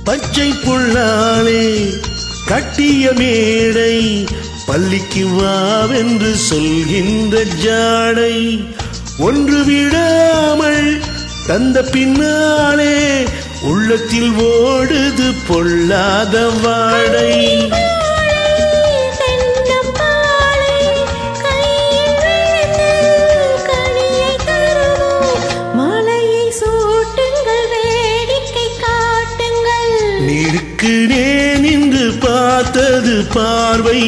பச்சை புள்ளாலே கட்டிய மேடை பள்ளிக்கு வாவென்று சொல்கின்ற ஜாடை ஒன்று விடாமல் தந்த பின்னாலே உள்ளத்தில் ஓடுது பொல்லாத வாடை. நீருக்கு நின்று பார்த்தது பார்வை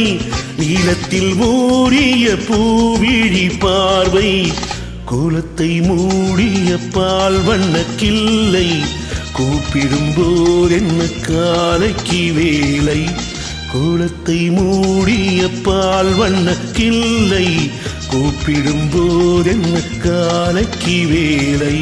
நீலத்தில் மூடிய பூவிழி பார்வை கோலத்தை மூடிய பால் வண்ண கிள்ளை கூப்பிடும்போது என்ன காலைக்கு வேலை கோலத்தை மூடிய பால் வண்ண கிள்ளை கூப்பிடும்போது என்ன காலைக்கு வேலை.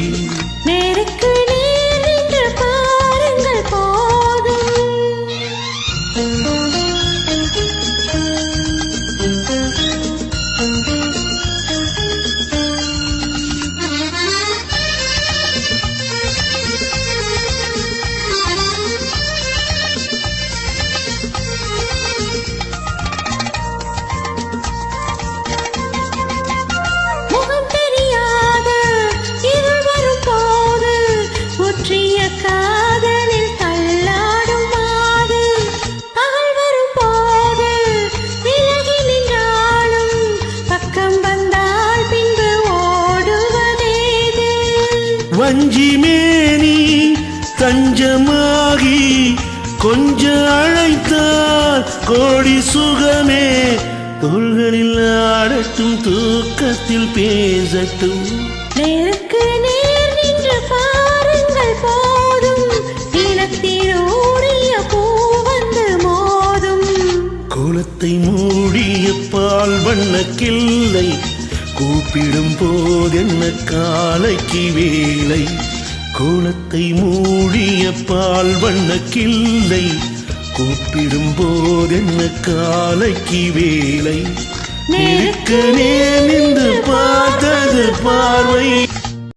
வஞ்சி மேனி தஞ்சமாகி கொஞ்ச அழைத்தால் கோடி சுகமே தோள்களில் ஆடட்டும் தூக்கத்தில் பேசட்டும். நேருக்கு நேர் நின்று பாருங்கள் போதும் நிலத்தில் ஓடிய பூ வந்து மோதும் கோலத்தை மூடிய பால் வண்ண கிள்ளை கூப்பிடும் போதென்ன காலைக்கு வேலை கோலத்தை மூடிய பால் வண்ண கிள்ளை கூப்பிடும் போதென்ன காலைக்கு வேலை. நேருக்கு நேர் நின்று பார்த்தது பார்வை